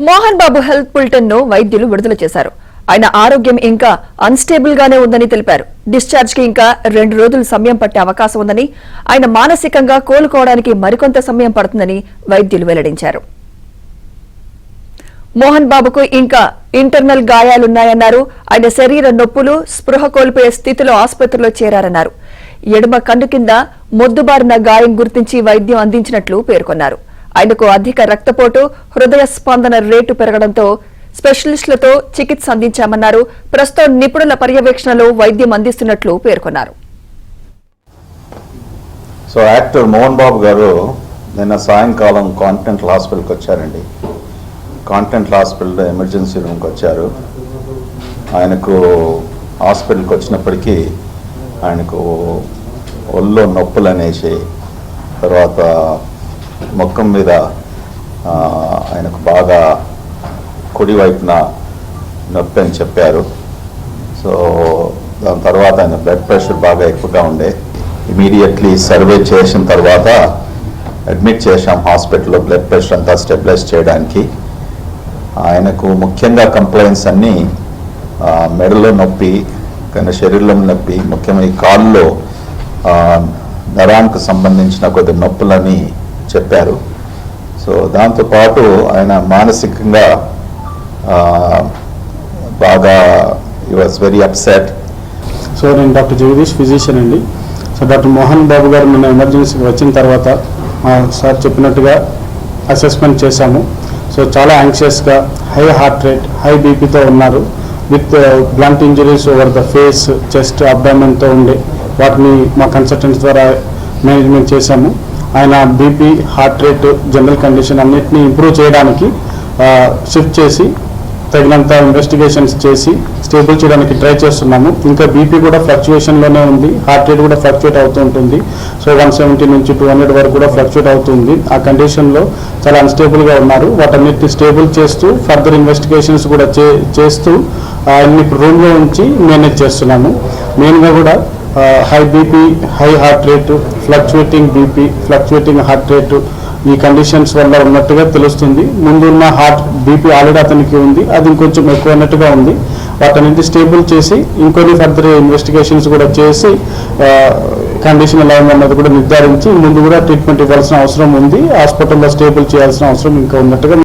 Mohan Babu health bulletin ను వైద్యులు విడుదల చేశారు. ఆయన ఆరోగ్యం ఇంకా అన్‌స్టేబుల్ గానే ఉందని తెలిపారు. డిశ్చార్జ్ కి ఇంకా 2 రోజులు సమయం పట్టే అవకాశం ఉందని, ఆయన మానసికంగా కోలుకోవడానికి మరికొంత సమయం పడుతుందని వైద్యులు వెల్లడించారు. మోహన్ బాబుకు ఇంకా ఇంటర్నల్ గాయాలున్నాయన్నారు. ఆయన శరీర నొప్పులు, స్పృహ కోల్పోయే స్థితిలో ఆసుపత్రిలో చేరారన్నారు. ఎడమ కన్ను కింద మొద్దుబారిన గాయం గుర్తించి వైద్యం అందించినట్లు పేర్కొన్నారు. ఆయనకు అధిక రక్తపోటు, హృదయ స్పందన రేటు పెరగడంతో స్పెషలిస్టులతో చికిత్స అందించామన్నారు. ప్రస్తుతం నిపుణుల పర్యవేక్షణలో వైద్యం అందిస్తున్నట్లు పేర్కొన్నారు. సో యాక్టర్ మోహన్ బాబు గారు నిన్న సాయంకాలం కాంటినెంటల్ హాస్పిటల్కి వచ్చారండి. కాంటినెంటల్ హాస్పిటల్ ఎమర్జెన్సీ రూమ్కి వచ్చారు. ఆయనకు హాస్పిటల్కి వచ్చినప్పటికీ ఆయనకు ఒళ్ళో నొప్పులు అనేసి, తర్వాత ముఖం మీద ఆయనకు బాగా కుడివైపున నొప్పి అని చెప్పారు. సో దాని తర్వాత ఆయన బ్లడ్ ప్రెషర్ బాగా ఎక్కువగా ఉండే. ఇమీడియట్లీ సర్వే చేసిన తర్వాత అడ్మిట్ చేశాం హాస్పిటల్లో, బ్లడ్ ప్రెషర్ అంతా స్టెబిలైజ్ చేయడానికి. ఆయనకు ముఖ్యంగా కంప్లైంట్స్ అన్నీ మెడలో నొప్పి, కానీ శరీరంలో నొప్పి, ముఖ్యంగా ఈ కాళ్ళలో నరానికి సంబంధించిన కొద్ది నొప్పులని చెప్పారు. సో దాంతోపాటు ఆయన మానసికంగా బాగా హి వాజ్ వెరీ అప్సెట్. సో నేను డాక్టర్ జగదీష్, ఫిజిషియన్ అండి. సో డాక్టర్ మోహన్ బాబు గారు మన ఎమర్జెన్సీకి వచ్చిన తర్వాత సార్ చెప్పినట్టుగా అసెస్మెంట్ చేశాము. సో చాలా యాంగ్షియస్గా, హై హార్ట్ రేట్, హై బీపీతో ఉన్నారు. With blunt injuries over the face, chest, అబ్డామెన్తో ఉండే వాటిని మా కన్సల్టెంట్స్ ద్వారా మేనేజ్మెంట్ చేశాము. ఆయన BP, heart rate, general condition అన్నిటినీ ఇంప్రూవ్ చేయడానికి షిఫ్ట్ చేసి తగినంత ఇన్వెస్టిగేషన్స్ చేసి స్టేబుల్ చేయడానికి ట్రై చేస్తున్నాము. ఇంకా బీపీ కూడా ఫ్లక్చుయేషన్లోనే ఉంది, హార్ట్ రేట్ కూడా ఫ్లక్చుయేట్ అవుతూ ఉంటుంది. సో 170 నుంచి 200 వరకు కూడా ఫ్లక్చుయేట్ అవుతుంది. ఆ కండిషన్లో చాలా అన్స్టేబుల్గా ఉన్నారు. వాటన్నిటిని స్టేబుల్ చేస్తూ ఫర్దర్ ఇన్వెస్టిగేషన్స్ కూడా చేస్తూ ఆయన్ని ఇప్పుడు రూమ్లో ఉంచి మేనేజ్ చేస్తున్నాము. మెయిన్గా కూడా high BP, high heart rate, fluctuating BP, fluctuating heart rate ఈ కండిషన్స్ వల్ల ఉన్నట్టుగా తెలుస్తుంది. ముందున్న హార్ట్ బీపీ ఆల్రెడీ అతనికి ఉంది, అది ఇంకొంచెం ఎక్కువ అన్నట్టుగా ఉంది. వాటన్నింటి స్టేబుల్ చేసి ఇంకొన్ని ఫర్దర్ ఇన్వెస్టిగేషన్స్ కూడా చేసి కండిషన్ ఎలా ఉందన్నది కూడా నిర్ధారించి ముందు కూడా ట్రీట్మెంట్ ఇవ్వాల్సిన అవసరం ఉంది. హాస్పిటల్లో స్టేబుల్ చేయాల్సిన అవసరం ఇంకా ఉన్నట్టుగా